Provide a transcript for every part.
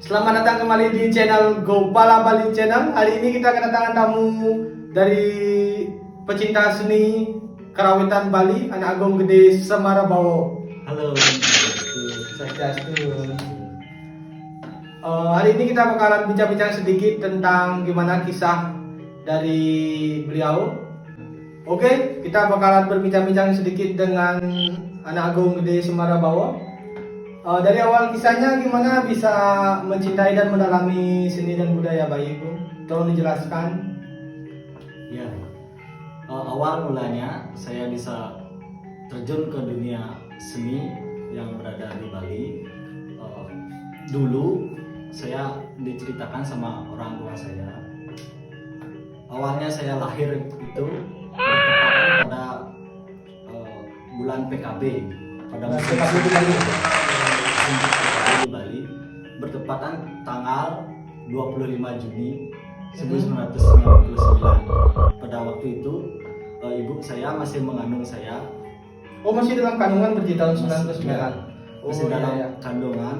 Selamat datang kembali di channel Gopala Bali Channel. Hari ini kita kedatangan tamu dari pecinta seni karawitan Bali, Anak Agung Gede Semarabawo. Halo. Swastiastu. Hari ini kita bakalan bincang-bincang sedikit tentang gimana kisah dari beliau. Oke, kita bakalan berbincang-bincang sedikit dengan Anak Agung Gede Semarabawo. Dari awal kisahnya gimana bisa mencintai dan mendalami seni dan budaya Bali, Bu? Tolong dijelaskan. Ya, awal mulanya saya bisa terjun ke dunia seni yang berada di Bali. Dulu saya diceritakan sama orang tua saya. Awalnya saya lahir itu bertepatan pada bulan PKB, pada musim PKB di Bali. di Bali, bertepatan tanggal 25 Juni 1999. Pada waktu itu ibu saya masih mengandung saya. Oh, masih dalam kandungan berarti tahun 99. Masih Oh, dalam iya. kandungan.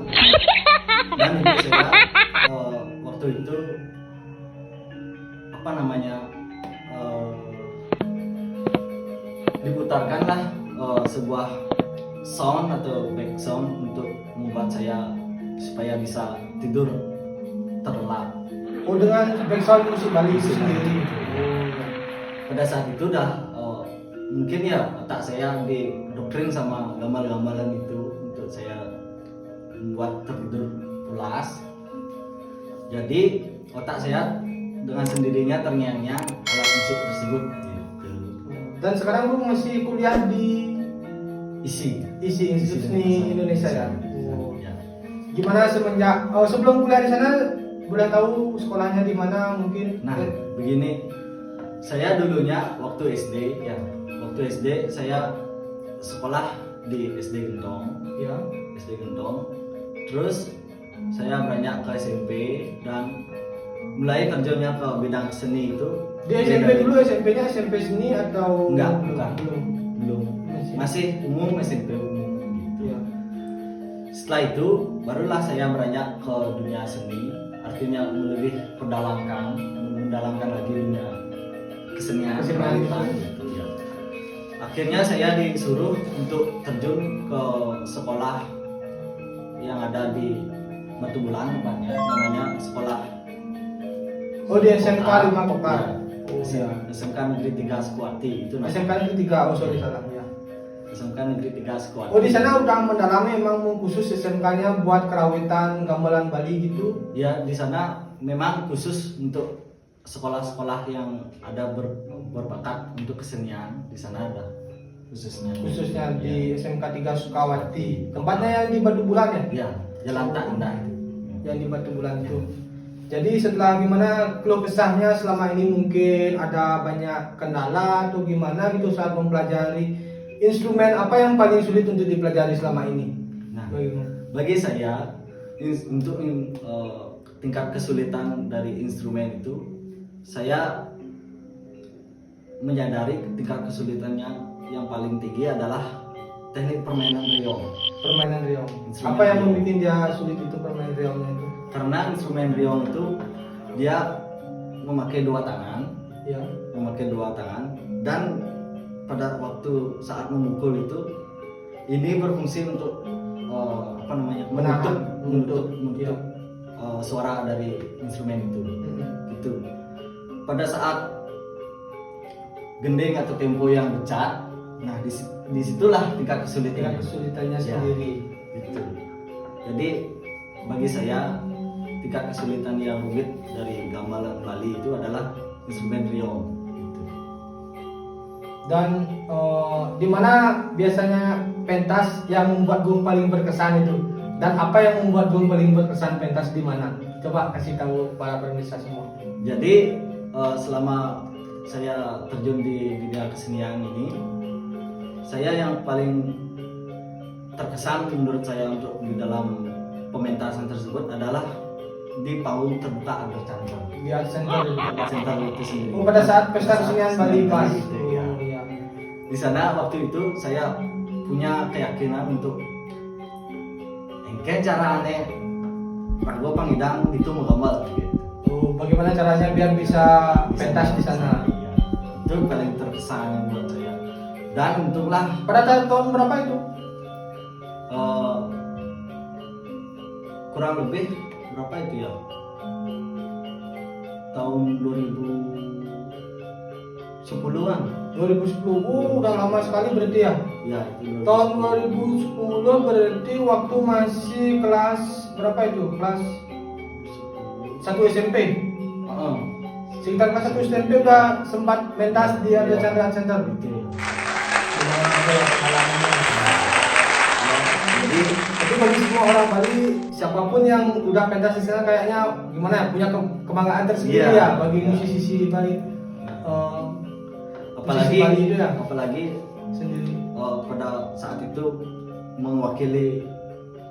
Dan ibu saya waktu itu apa namanya diputarkanlah sebuah sound atau back sound untuk membuat saya supaya bisa tidur terlelap. Oh, dengan background musik Bali itu sendiri. Pada saat itu dah mungkin ya otak saya didoktrin sama gambar-gambaran itu untuk saya membuat tertidur pulas. Jadi otak saya dengan sendirinya terngiang-ngiang alat musik tersebut gitu. Dan sekarang Bu masih kuliah di Isi Institut Seni Indonesia ya. Ya. Gimana semenjak sebelum kuliah di sana, boleh tahu sekolahnya di mana mungkin? Nah, begini, saya dulunya waktu SD ya, waktu SD saya sekolah di SD Gentong, Ya. SD Gentong. Terus saya beranjak ke SMP dan mulai terjunnya ke bidang seni itu. Di SMP dulu, SMP-nya SMP seni atau Enggak, bukan. belum. Masih umum, SMP umum gitu. Ya. Setelah itu barulah saya beranjak ke dunia seni, artinya lebih mendalamkan lagi dunia kesenian gitu ya. Akhirnya saya disuruh untuk terjun ke sekolah yang ada di Batu Bulan tempatnya, namanya sekolah Oh, di SMK 5 Kokar. Ya, SMK Negeri 3 Sekuati itu namanya. SMK Negeri 3, oh sorry salah ya. SMK Negeri 3 Sekuati. Oh, di sana udah mendalami emang khusus SMK-nya buat kerawitan gamelan Bali gitu. Ya, di sana memang khusus untuk sekolah-sekolah yang ada berbakat untuk kesenian. Di sana ada khususnya Di SMK 3 Sukawati. Tempatnya yang di Batu Bulan ya? ya, Jalan Tak Indah itu. Yang di Batu Bulan itu. Jadi setelah gimana keluh kesahnya selama ini, mungkin ada banyak kendala atau gimana gitu saat mempelajari instrumen, apa yang paling sulit untuk dipelajari selama ini? Nah, Bagaimana? bagi saya untuk tingkat kesulitan dari instrumen itu, saya menyadari tingkat kesulitannya yang paling tinggi adalah teknik permainan riong. Permainan riong. Instrumen Apa yang riong. membuat dia sulit itu permainan riongnya itu? Karena instrumen riong itu dia memakai dua tangan, Ya. dan pada waktu saat memukul itu ini berfungsi untuk Menahan, menutup ya. suara dari instrumen itu. Mm-mm. Gitu. Pada saat gending atau tempo yang pecah, nah disitulah tingkat kesulitannya. Kesulitannya Ya. sendiri. Gitu. Jadi bagi saya tingkat kesulitan yang rumit dari gamelan Bali itu adalah instrumen riong. Gitu. Dan di mana biasanya pentas yang membuat Gung paling berkesan itu? Dan apa yang membuat Gung paling berkesan pentas di mana? Coba kasih tahu para pemirsa semua. Jadi selama saya terjun di dunia kesenian ini, saya yang paling terkesan menurut saya untuk di dalam pementasan tersebut adalah di panggung terbuka Arga Chandra. Di Art Center. Center itu sendiri. Oh, pada saat pesta kesenian Bali pas. Gitu, ya. Oh, iya. Di sana waktu itu saya punya keyakinan untuk engke cara aneh Rago Pangidang itu menggambal gitu. Oh, bagaimana caranya biar bisa pentas di sana? Iya. Itu paling terkesan buat saya. Dan untunglah Pada tahun berapa itu? eh, kurang lebih berapa itu ya? Tahun 2010-an. 2010. Udah lama sekali berarti ya. Ya, itu Tahun 2010 berarti waktu masih kelas berapa itu? Kelas 1 SMP. Heeh. Sekitar kelas 1 SMP udah sempat pentas di Arya Iya. Chandra Center. Betul. Gimana ada pengalamannya? Jadi Tapi bagi semua orang Bali, siapapun yang udah pentas di sana kayaknya gimana ya, punya kebanggaan tersendiri Iya. ya bagi Iya. musisi Bali. apalagi Musisi Bali itu ya apalagi sendiri. pada saat itu mewakili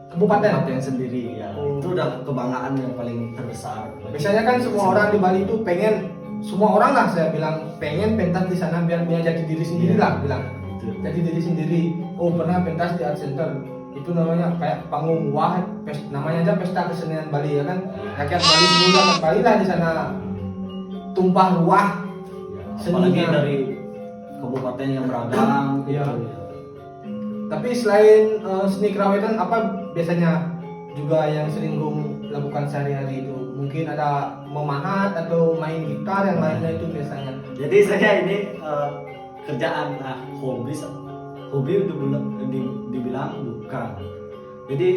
Kabupaten. kabupaten sendiri ya. Oh. Itu udah kebanggaan yang paling terbesar. Biasanya kan semua orang di Bali itu pengen, semua orang lah saya bilang pengen pentas di sana biar punya jati diri sendiri Iya. lah bilang. Betul. Jati diri sendiri. Oh pernah pentas di Art Center. Itu namanya kayak panggung wah, namanya aja pesta kesenian Bali ya kan. Rakyat Bali semua rakyat Bali lah di sana tumpah ruah. Ya, apalagi Seninya. dari kabupaten yang beragam Iya. gitu ya. Tapi selain seni kerawitan apa biasanya juga yang sering Gung lakukan sehari-hari itu? Mungkin ada memahat atau main gitar yang lainnya itu biasanya. Jadi saya ini kerjaan hobi itu dibilang bukan. Jadi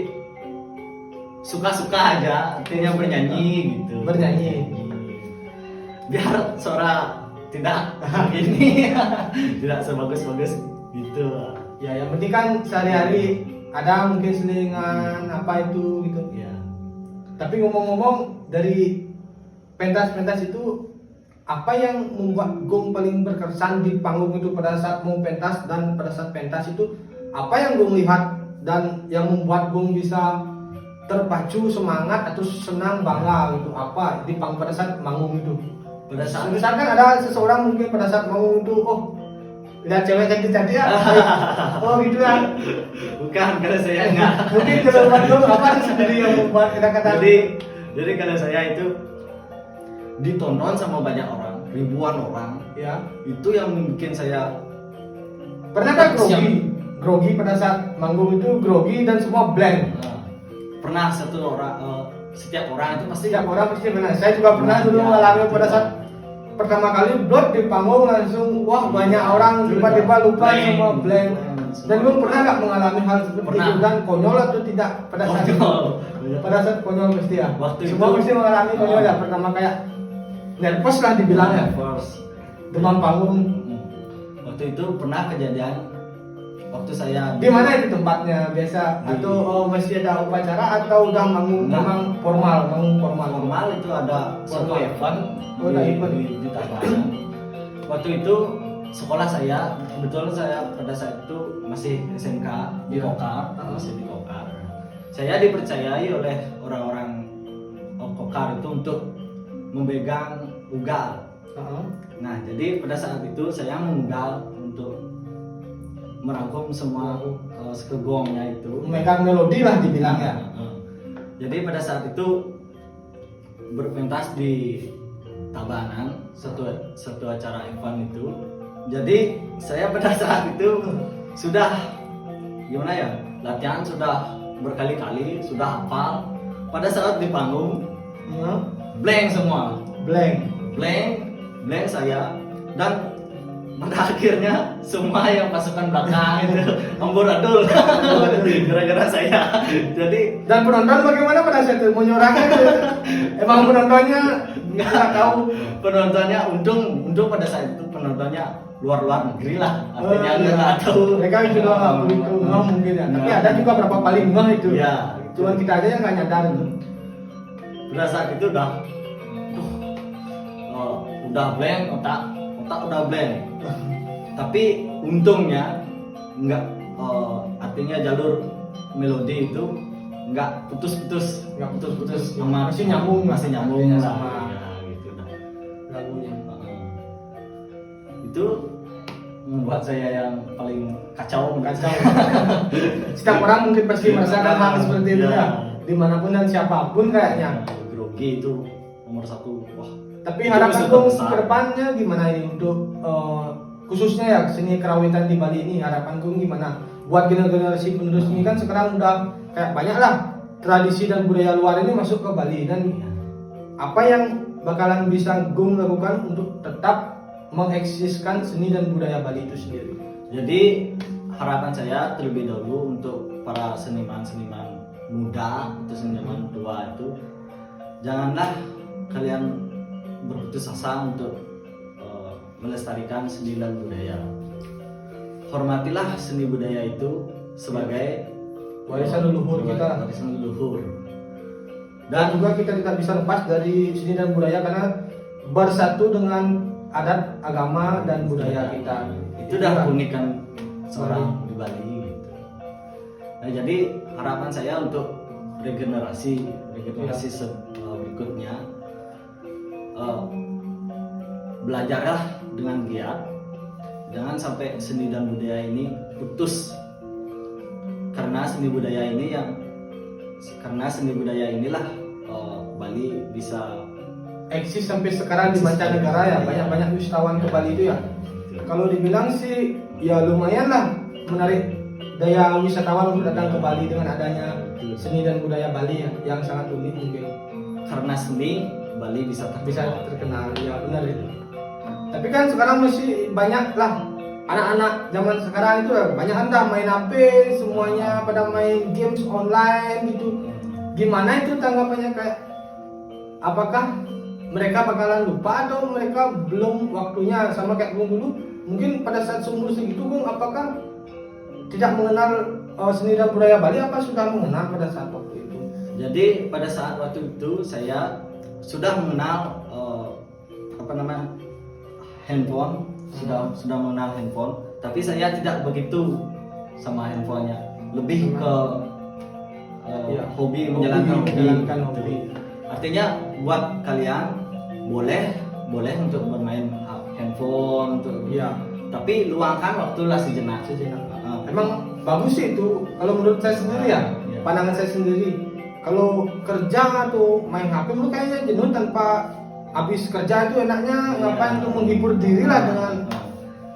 suka-suka aja, artinya bernyanyi gitu. Bernyanyi. Biar suara tidak ini tidak sebagus-bagus gitu. Ya yang penting kan sehari-hari ada mungkin selingan apa itu gitu. Ya. Tapi ngomong-ngomong dari pentas-pentas itu apa yang membuat Gung paling berkesan di panggung itu pada saat mau pentas dan pada saat pentas itu apa yang Gung lihat dan yang membuat Gung bisa terpacu semangat atau senang bangga gitu apa di panggung pada saat manggung itu? Pada saat Misalkan ada seseorang mungkin pada saat manggung itu oh lihat cewek cantik-cantik ya oh gitu ya bukan kalau saya enggak. mungkin kalau buat Gung apa sendiri yang membuat kata-kata Jadi kalau saya itu ditonton sama banyak orang, ribuan orang, ya itu yang bikin saya pernah kan grogi pada saat manggung itu grogi dan semua blank. pernah satu orang setiap orang itu pasti Setiap orang pasti pernah. Saya juga pernah dulu Ya, mengalami betul. pada saat pertama kali blot di panggung langsung wah banyak orang tiba-tiba lupa Blank. semua blank. Semua. Dan Gung pernah nggak mengalami hal seperti Pernah. itu dan konyol atau tidak pada saat itu? Konyol. Pada saat konyol pasti ya. Waktu Semua itu- pasti mengalami konyol ya. Pertama kayak nervous lah dibilangnya. First. Demam panggung. Waktu itu pernah kejadian waktu saya Di mana itu tempatnya biasa Di- atau masih ada upacara atau udah manggung Enggak. memang formal, manggung formal. normal itu ada satu Formal. event Oh, ada event. di Tabanan. Waktu itu sekolah saya kebetulan saya pada saat itu masih SMK di Iya. Kokar, masih di Kokar. Saya dipercayai oleh orang-orang Kokar itu untuk memegang ugal. Heeh. Nah, jadi pada saat itu saya menggal untuk merangkum semua sekegongnya itu. Memegang melodi lah dibilang ya. Jadi pada saat itu berpentas di Tabanan satu acara event itu. Jadi saya pada saat itu sudah gimana ya, latihan sudah berkali-kali, sudah hafal. Pada saat di panggung blank semua, Blank. blank saya, dan pada akhirnya semua yang pasukan belakang itu amburadul gara-gara saya. Jadi Dan penonton bagaimana pada saat itu? Menyorakan emang penontonnya nggak tahu. penontonnya untung pada saat itu penontonnya luar negeri lah, artinya iya. nggak tahu. Mereka juga begitu ngeh mungkin ya. Tapi Nggak. ada juga berapa kali ngeh itu. Ya, Cuman kita aja yang nggak nyadar. pada saat itu udah blank, otak udah blank. Tapi untungnya nggak artinya jalur melodi itu nggak putus-putus, sama Masih nyambung, masih nyambung artinya lah. sama Ya, gitu dah. lagunya. Itu membuat saya yang paling kacau. Setiap orang mungkin pasti merasakan hal seperti itu ya. dimanapun dan siapapun kayaknya. Grogi itu nomor satu. Wah. Tapi Itu harapan bisa Bung terbesar. ke depannya gimana ini untuk khususnya ya seni kerawitan di Bali ini, harapan Bung gimana? Buat generasi penerus ini kan sekarang udah kayak banyak lah tradisi dan budaya luar ini masuk ke Bali, dan apa yang bakalan bisa Gung lakukan untuk tetap mengeksiskan seni dan budaya Bali itu sendiri? Jadi harapan saya terlebih dahulu untuk para seniman-seniman muda atau seniman tua itu, janganlah kalian berputus asa untuk melestarikan seni dan budaya. Hormatilah seni budaya itu sebagai Warisan leluhur kita. Warisan leluhur. Dan juga kita tidak bisa lepas dari seni dan budaya karena bersatu dengan adat, agama dan budaya kita. Itu dah keunikan seorang di Bali gitu. Nah, jadi harapan saya untuk regenerasi berikutnya, belajarlah dengan giat, jangan sampai seni dan budaya ini putus, karena seni budaya inilah Bali bisa Eksis sampai sekarang di mancanegara ya, banyak wisatawan ke Bali itu ya. Kalau dibilang sih ya lumayan lah menarik daya wisatawan untuk datang ke Bali dengan adanya seni dan budaya Bali ya, yang sangat unik mungkin. Karena seni Bali bisa terkenal, ya benar itu. Tapi kan sekarang masih banyak lah anak-anak zaman sekarang itu ya, banyak anda main HP, semuanya pada main games online gitu. Gimana itu tanggapannya, kayak apakah mereka bakalan lupa atau mereka belum waktunya sama kayak Gung dulu? Mungkin pada saat seumur segitu Gung apakah tidak mengenal seni dan budaya Bali, apa sudah mengenal pada saat waktu itu? Jadi pada saat waktu itu saya sudah mengenal handphone, sudah mengenal handphone, tapi saya tidak begitu sama handphonenya, lebih ke hobi, menjalankan hobi. Artinya buat kalian boleh untuk bermain handphone untuk, tapi luangkan waktulah sejenak. Emang bagus sih itu kalau menurut saya sendiri ya, pandangan saya sendiri. Kalau kerja atau main HP menurut kayaknya jenuh, tanpa habis kerja itu enaknya ngapain untuk menghibur diri lah dengan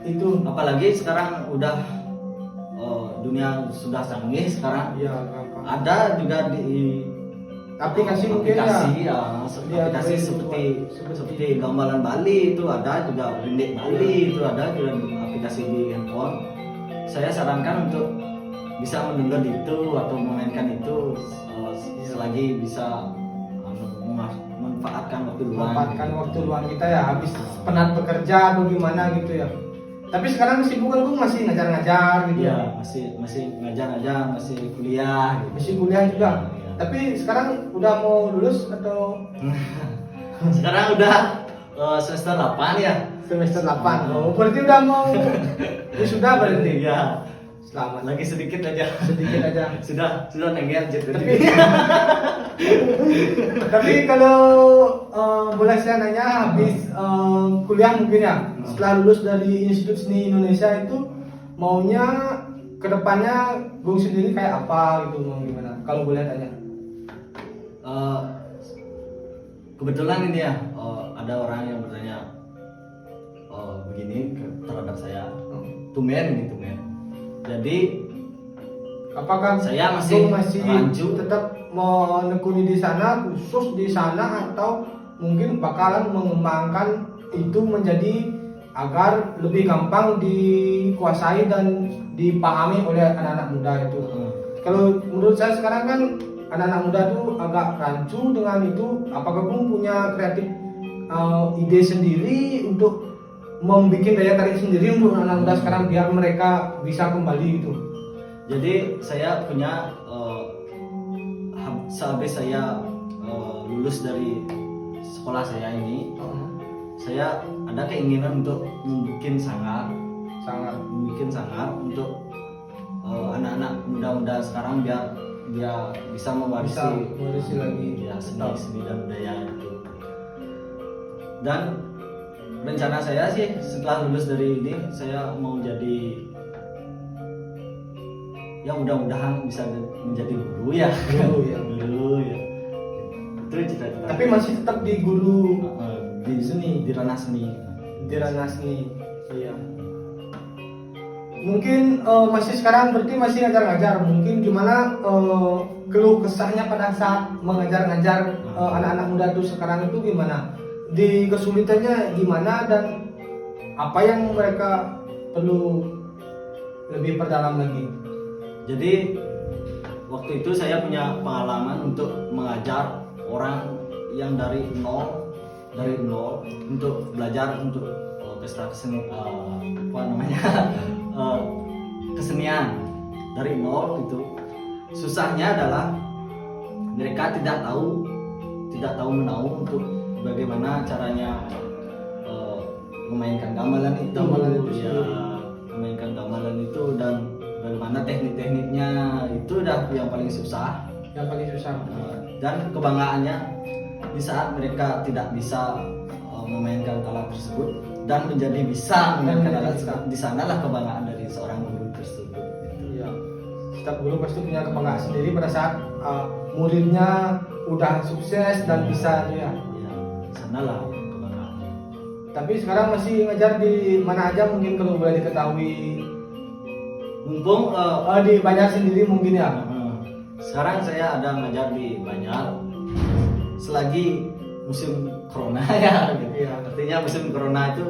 itu. Apalagi sekarang udah dunia sudah canggih sekarang. Ada juga di aplikasi aplikasi seperti Gambaran Bali itu ada, juga Rindik Bali itu ada juga aplikasi di handphone. Saya sarankan untuk bisa mendownload itu atau memainkan itu selagi bisa memanfaatkan waktu luang kita ya, habis penat bekerja atau gimana gitu ya. Tapi sekarang kesibukan gue masih ngajar-ngajar gitu ya, masih ngajar, masih kuliah gitu. Masih kuliah juga. Tapi sekarang udah mau lulus atau sekarang udah semester 8 ya. Semester 8. Oh, berarti udah mau sudah berarti. Ya. Selamat. Lagi sedikit aja. Sudah nengel jadi. Tapi kalau boleh saya nanya, habis kuliah mungkin ya, setelah lulus dari Institut Seni Indonesia itu maunya kedepannya Gung sendiri kayak apa gitu, mau gimana? Kalau boleh tanya. Kebetulan ini ya, ada orang yang bertanya begini terhadap saya, tumen. Jadi apakah saya masih rancu tetap menekuni di sana, khusus di sana, atau mungkin bakalan mengembangkan itu menjadi agar lebih gampang dikuasai dan dipahami oleh anak-anak muda itu? Kalau menurut saya sekarang kan anak-anak muda tuh agak rancu dengan itu. Apakah Gung punya kreatif ide sendiri untuk membuat daya tarik sendiri untuk anak muda sekarang biar mereka bisa kembali gitu? Jadi saya punya sehabis saya lulus dari sekolah saya ini, saya ada keinginan untuk membuat sanggar untuk anak-anak muda-muda sekarang biar dia bisa mewarisi lagi ya seni dan budaya itu. Dan rencana saya sih setelah lulus dari ini, saya mau jadi, ya mudah-mudahan bisa menjadi guru ya. Guru cita-cita. Tapi masih tetap di guru Di seni, di ranah seni. di ranah seni. Iya. Mungkin masih sekarang berarti masih ngajar-ngajar. Mungkin gimana keluh kesahnya pada saat mengajar-ngajar anak-anak muda itu sekarang itu gimana? Di kesulitannya gimana dan apa yang mereka perlu lebih perdalam lagi? Jadi waktu itu saya punya pengalaman untuk mengajar orang yang dari nol untuk belajar untuk pesta kesenian kesenian dari nol. Itu susahnya adalah mereka tidak tahu menahu untuk bagaimana caranya memainkan gamelan itu, memainkan gamelan itu dan bagaimana teknik-tekniknya itu udah yang paling susah. Dan kebanggaannya di saat mereka tidak bisa memainkan alat tersebut dan menjadi bisa memainkan alat tersebut, di sanalah kebanggaan dari seorang guru tersebut. Iya. Setiap guru pasti punya kebanggaan sendiri pada saat muridnya udah sukses dan bisa ya. Iya, sanalah kebanggaannya. Tapi sekarang masih ngajar di mana aja mungkin kalau boleh diketahui? Mumpung Di Banjar sendiri mungkin ya. sekarang saya ada ngajar di Banjar selagi musim corona ya gitu. Iya. Artinya musim corona itu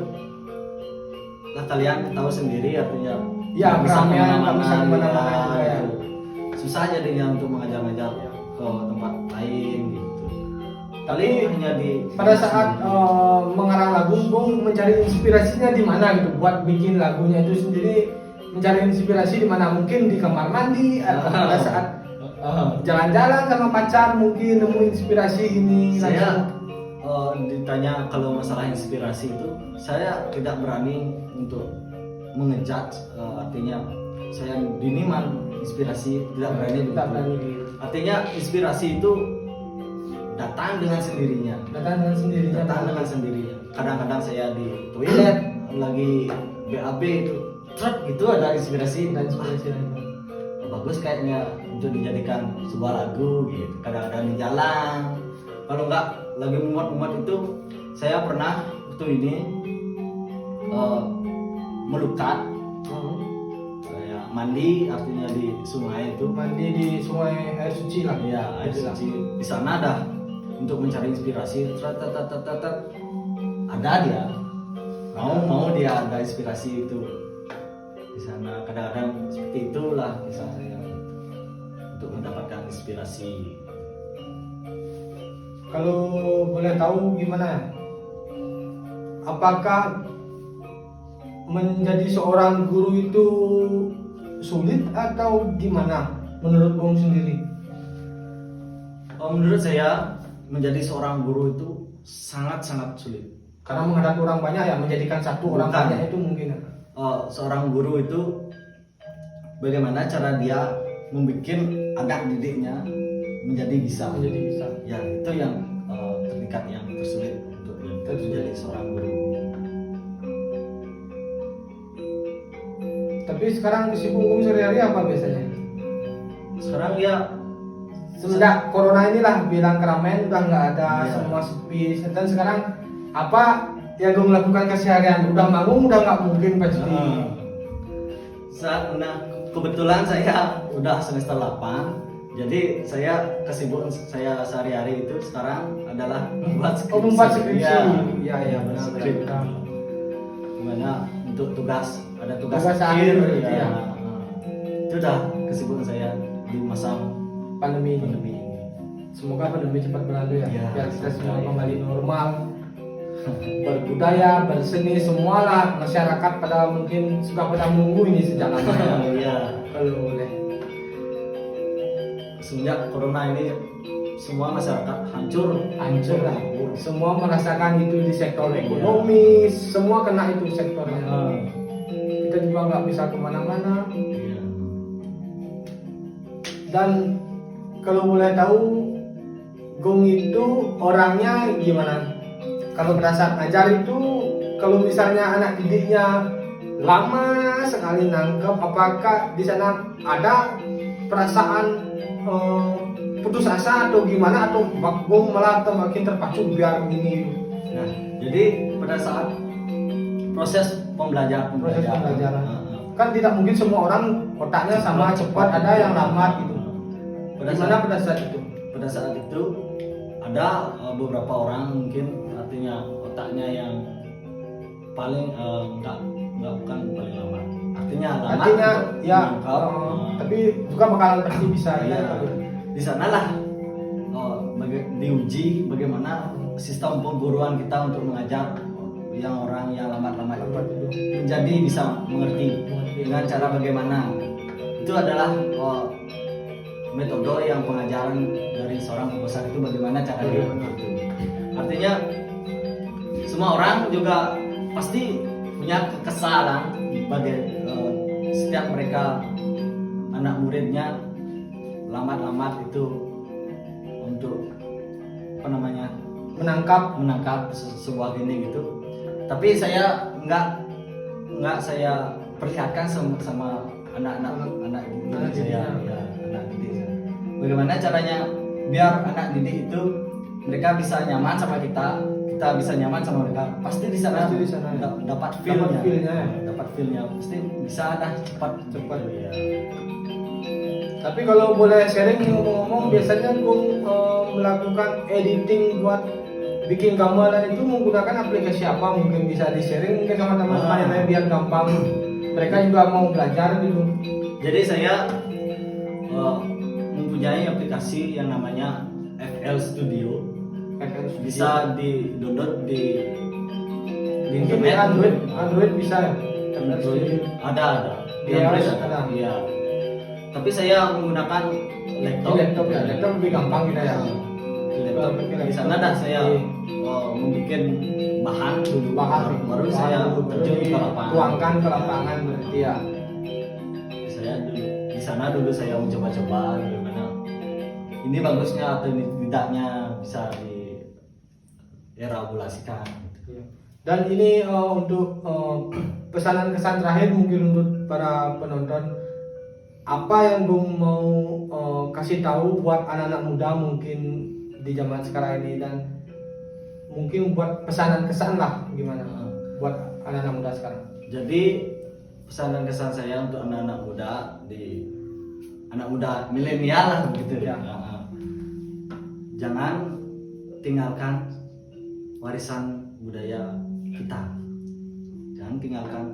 lah kalian tahu sendiri, artinya Ya, nggak bisa keramaian, nggak kemana-mana, bisa kemana-mana ya, juga ya. gitu. Susah jadinya untuk mengajar-ngajar ke tempat lain gitu. Kali hanya di Pada saat mengarang lagu, Bung mencari inspirasinya di mana gitu buat bikin lagunya itu sendiri, mencari inspirasi di mana? Mungkin di kamar mandi atau pada saat jalan-jalan sama pacar mungkin nemu inspirasi ini. Saya ditanya kalau masalah inspirasi itu saya tidak berani untuk mengejudge, artinya saya diniman inspirasi, tidak berani Tidak begitu. berani gitu. Artinya inspirasi itu datang dengan sendirinya. Datang dengan sendirinya. Kadang-kadang saya di toilet lagi BAB itu, truk itu ada inspirasi. Bagus kayaknya untuk dijadikan sebuah lagu gitu. Kadang-kadang di jalan. Kalau enggak lagi mumet-mumet itu, saya pernah waktu ini melukat. Kayak mandi, artinya di sungai itu. Mandi di sungai air suci lah. Iya, air suci. Di sana ada untuk mencari inspirasi. Ada dia. Mau dia ada inspirasi itu. Di sana kadang-kadang seperti itulah kisah saya untuk mendapatkan inspirasi. Kalau boleh tahu gimana? Apakah menjadi seorang guru itu sulit atau gimana menurut Bung sendiri? Menurut saya menjadi seorang guru itu sangat-sangat sulit. Karena menghadapi orang banyak ya, menjadikan satu orang Bukan. banyak itu mungkin. Seorang guru itu bagaimana cara dia membuat anak didiknya menjadi bisa. Ya, itu yang tingkat yang tersulit untuk menjadi seorang guru. Tapi sekarang kesibukan Bung sehari-hari apa biasanya? Sekarang ya Semenjak corona inilah bilang keramaian udah nggak ada, Iya. semua sepi. Dan sekarang apa yang Bung lakukan keseharian? Udah manggung udah nggak mungkin pasti. Kebetulan saya udah semester 8. Jadi saya kesibukan saya sehari-hari itu sekarang adalah membuat skripsi. Membuat skripsi. Iya, benar. skripsi. Gimana untuk tugas, ada tugas Tugas akhir, ya. iya. Itu udah kesibukan saya di masa Pandemi ini. pandemi ini. Semoga pandemi cepat berlalu ya, Iya, biar kita semua sekali. kembali normal, berbudaya, berseni, semualah masyarakat pada mungkin suka pada menunggu ini sejak lama. Iya. Kalau boleh. Semenjak corona ini semua masyarakat hancur Hancur lah. Semua merasakan itu di sektor ekonomi, semua kena itu sektornya. Kita juga nggak bisa kemana-mana. Iya. Dan kalau boleh tahu, Gung itu orangnya gimana? Kalau pada saat ngajar itu, kalau misalnya anak didiknya lama sekali nangkep, apakah di sana ada perasaan putus asa atau gimana, atau Bung malah makin terpacu biar ini Nah, jadi pada saat proses pembelajaran, kan tidak mungkin semua orang otaknya sama cepat, ada yang lambat gitu. Pada saat itu ada beberapa orang mungkin artinya otaknya yang paling bukan paling lambat, artinya ya menangkap, tapi juga bakalan pasti bisa iya. Di sanalah diuji bagaimana sistem pengguruan kita untuk mengajar yang orang yang lambat-lambat itu menjadi bisa mengerti dengan cara bagaimana. Itu adalah metode yang pengajaran dari seorang pembesar itu bagaimana caranya. Artinya semua orang juga pasti punya kekesalan bagi setiap mereka anak muridnya lambat-lambat itu untuk menangkap sebuah gini gitu. Tapi saya nggak saya perlihatkan sama anak didik saya. Bagaimana caranya biar anak didik itu mereka bisa nyaman sama kita bisa nyaman sama mereka. Pasti di sana dapat feel-nya. Pasti bisa ada cepat. Ya. Tapi kalau boleh sharing ngomong-ngomong, biasanya Gung melakukan editing buat bikin gambaran itu menggunakan aplikasi apa? Mungkin bisa di-sharing mungkin sama teman-teman yang lain biar gampang mereka juga mau belajar gitu. Jadi saya mempunyai aplikasi yang namanya FL Studio. Bisa di-download di internet. Android bisa ya? Ada. Di Android ada. Iya. Tapi saya menggunakan laptop lebih gampang kita ya. Di sana dah saya membuat bahan dulu, baru saya terjun ke lapangan. Tuangkan ke lapangan berarti ya. Saya di sana dulu saya mencoba-coba gimana ini bagusnya atau tidaknya bisa dielaborasikan. Dan ini untuk pesanan kesan terakhir mungkin untuk para penonton, apa yang Bung mau kasih tahu buat anak-anak muda mungkin di zaman sekarang ini, dan mungkin buat pesanan kesan lah gimana buat anak-anak muda sekarang. Jadi pesanan kesan saya untuk anak-anak muda milenial lah begitu ya. Jangan tinggalkan warisan budaya kita. Jangan tinggalkan.